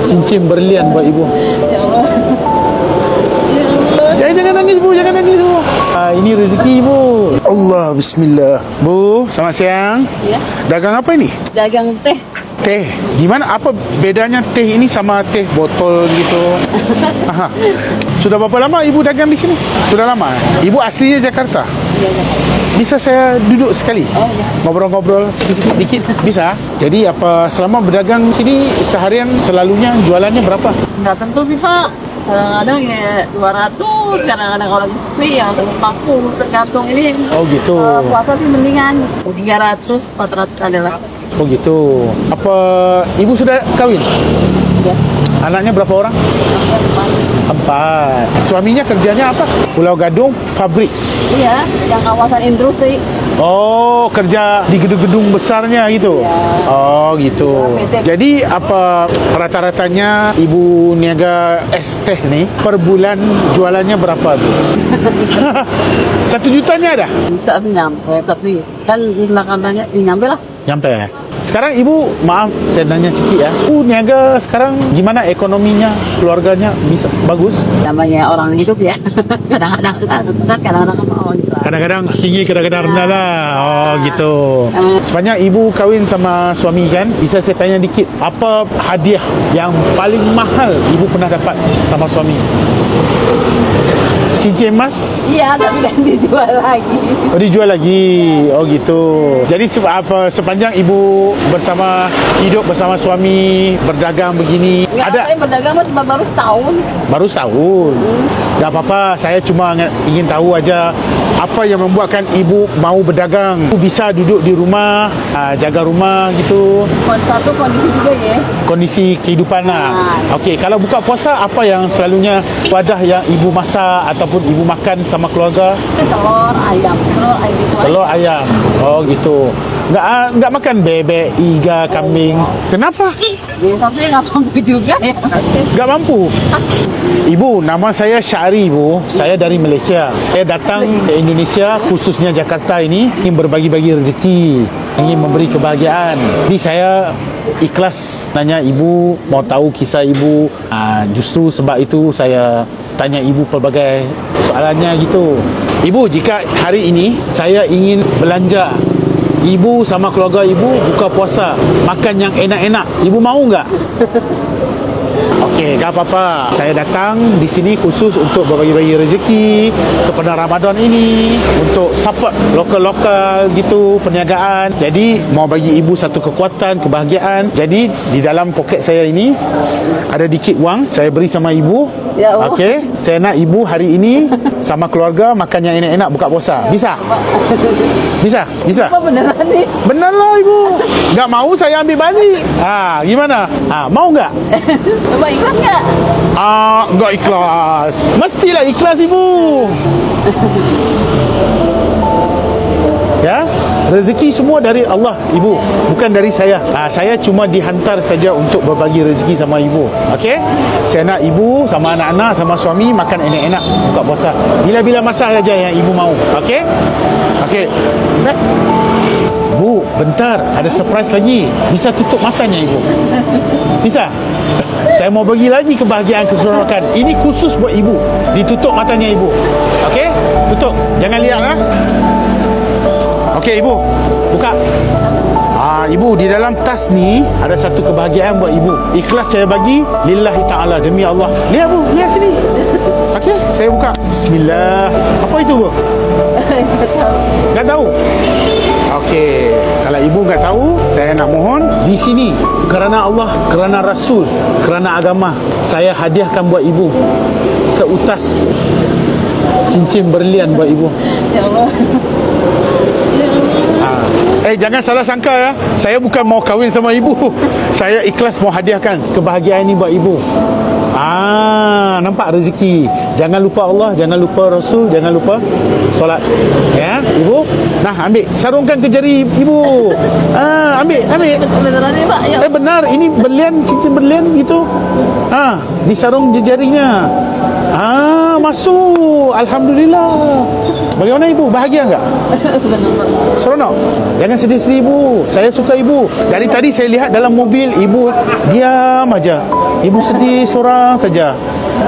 cincin berlian buat ibu. Ya Allah. Jangan nangis bu, jangan nangis bu. Ini rezeki ibu. Allah, bismillah. Bu, selamat siang. Ya. Dagang apa ini? Dagang teh. Teh. Gimana, apa bedanya teh ini sama teh botol gitu? Aha. Sudah berapa lama ibu dagang di sini? Sudah lama. Ibu aslinya Jakarta. Iya, Bisa saya duduk sekali? Oh, ya. Ngobrol-ngobrol sedikit dikit bisa? Jadi apa selama berdagang sini seharian selalunya jualannya berapa? Nggak tentu bisa. Kadang-kadang ya 200, kadang-kadang kalau lagi sepi ya 40, tergantung ini. Oh gitu. Puasa sih mendingan 300, 400 adalah. Oh gitu. Apa ibu sudah kawin? Ya. Anaknya berapa orang? 4. Suaminya kerjanya apa? Pulau Gadung, pabrik. Iya, yang kawasan industri. Oh, kerja di gedung-gedung besarnya gitu. Ya. Oh, gitu. Ya, PT. Jadi apa rata-ratanya ibu niaga es teh nih per bulan jualannya berapa tuh? 1 jutanya ada? Bisa nyampe, tapi kan makanannya nyampe lah. Nyampe ya? Sekarang ibu, maaf saya nanya sedikit ya. Niaga sekarang gimana ekonominya, keluarganya bisa bagus? Namanya orang hidup ya. Kadang-kadang mau Kadang-kadang tinggi, kadang-kadang rendah lah. Oh gitu. Sepanjang ibu kahwin sama suami kan, bisa saya tanya dikit, apa hadiah yang paling mahal ibu pernah dapat sama suami? Cincin emas? Iya, tapi kan dijual lagi. Oh, dijual lagi. Oh gitu. Jadi sepanjang ibu hidup bersama suami, berdagang begini, Nggak, ada saya berdagang cuma baru setahun. baru setahun. Gak apa-apa, saya cuma ingin tahu aja apa yang membuatkan ibu mau berdagang. Ibu bisa duduk di rumah, jaga rumah gitu. Satu kondisi juga ya. Kondisi kehidupan lah. Okey, kalau buka puasa apa yang selalunya wadah yang ibu masak ataupun ibu makan sama keluarga? Telur ayam itu. Telur ayam. Oh gitu. Nggak makan bebek, iga, kambing. Kenapa? Ya, tapi nggak mampu juga ya. Nggak mampu. Ibu, nama saya Syahri ibu. Saya dari Malaysia. Saya datang ke Indonesia, khususnya Jakarta ini, ingin berbagi-bagi rezeki, ingin memberi kebahagiaan. Jadi saya ikhlas nanya ibu, mau tahu kisah ibu. Justru sebab itu saya tanya ibu pelbagai soalannya gitu. Ibu, jika hari ini saya ingin belanja, ibu sama keluarga ibu buka puasa, makan yang enak-enak, ibu mau nggak? Okey, tak apa-apa. Saya datang di sini khusus untuk berbagi-bagi rezeki sepanjang Ramadan ini, untuk support lokal-lokal gitu, perniagaan. Jadi mau bagi ibu satu kekuatan, kebahagiaan. Jadi di dalam poket saya ini ada dikit wang, saya beri sama ibu. Ya Allah. Okey, saya nak ibu hari ini sama keluarga makan yang enak-enak buka puasa. Bisa? Bisa? Bisa? Apa beneran nih? Benar lah ibu. Nggak mau saya ambil balik. Gimana? Mau nggak? Coba ikhlas nggak? Nggak ikhlas. Mestilah ikhlas ibu. Ya, rezeki semua dari Allah ibu, bukan dari saya. Saya cuma dihantar saja untuk berbagi rezeki sama ibu. Okey? Saya nak ibu sama anak-anak sama suami makan enak-enak buka puasa. Bila-bila masa saja yang ibu mau. Okey? Okey. Bu, bentar, ada surprise lagi. Bisa tutup matanya ibu? Bisa? Saya mau bagi lagi kebahagiaan, keseronokan. Ini khusus buat ibu. Ditutup matanya ibu. Okey? Tutup. Jangan lihat lah. Okey ibu, buka. Ibu, di dalam tas ni ada satu kebahagiaan buat ibu. Ikhlas saya bagi lillahi ta'ala, demi Allah. Lihat bu, lihat sini. Okey, saya buka. Bismillah. Apa itu bu? Tak tahu. Okey, kalau ibu tak tahu, saya nak mohon di sini kerana Allah, kerana Rasul, kerana agama, saya hadiahkan buat ibu seutas cincin berlian buat ibu. Ya Allah. Jangan salah sangka ya. Saya bukan mau kahwin sama ibu. Saya ikhlas mau hadiahkan kebahagiaan ini buat ibu. Nampak rezeki. Jangan lupa Allah, jangan lupa Rasul, jangan lupa solat. Ya, ibu. Nah, ambil, sarungkan ke jari ibu. Ambil. Beneran nih Pak? Ya. Benar, ini berlian, cincin berlian gitu. Disarung jarinya. Masuk. Alhamdulillah. Bagaimana ibu? Bahagia enggak? Seronok? Jangan sedih-sedih ibu. Saya suka ibu. Dari tadi saya lihat dalam mobil ibu diam aja. Ibu sedih seorang saja.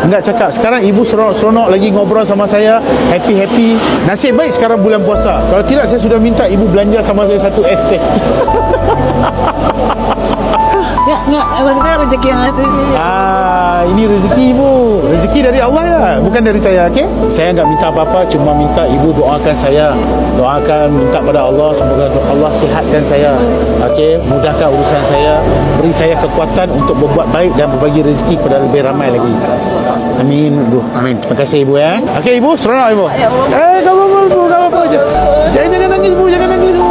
Enggak cakap. Sekarang ibu seronok lagi ngobrol sama saya, happy. Nasib baik sekarang bulan puasa. Kalau tidak saya sudah minta ibu belanja sama saya satu estate. Ya, enggak, emang kan rezeki yang ada ni. Ini rezeki ibu. Rezeki dari Allah ya, bukan dari saya, okey? Saya enggak minta apa-apa, cuma minta ibu doakan saya. Doakan, minta pada Allah semoga Allah sihatkan saya. Okey, mudahkan urusan saya, beri saya kekuatan untuk berbuat baik dan berbagi rezeki kepada lebih ramai lagi. Amin, ibu. Amin. Terima kasih ibu ya. Okey ibu, seronok ibu. Kamu ibu, kamu apa je. Jangan nangis ibu, jangan nangis ibu.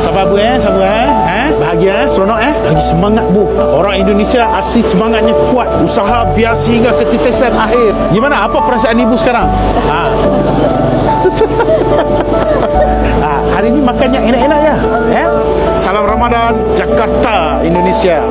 Sabar bu sabar bahagia seronok lagi semangat bu. Orang Indonesia asli semangatnya kuat, usaha biar sehingga ke titisan akhir. Gimana, apa perasaan ibu sekarang? Hari ini makan yang enak-enak ya. Salam Ramadan Jakarta, Indonesia.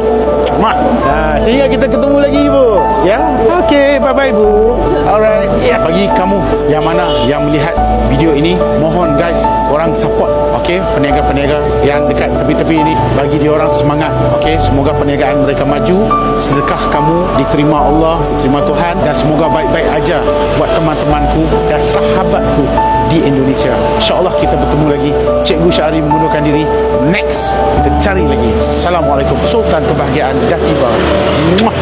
Sehingga kita ketemu lagi ibu ya. Okey, bye bye ibu. Alright. Bagi kamu yang mana yang melihat video ini, mohon guys, orang support, okey, peniaga-peniaga yang dekat tepi-tepi ini, bagi dia orang semangat, okey. Semoga perniagaan mereka maju, sedekah kamu diterima Allah, diterima Tuhan, dan semoga baik-baik aja buat teman-temanku dan sahabatku di Indonesia. InsyaAllah kita bertemu lagi. Cikgu Syahri mengundurkan diri. Next kita cari lagi. Assalamualaikum. Sultan kebahagiaan dah tiba. Muah.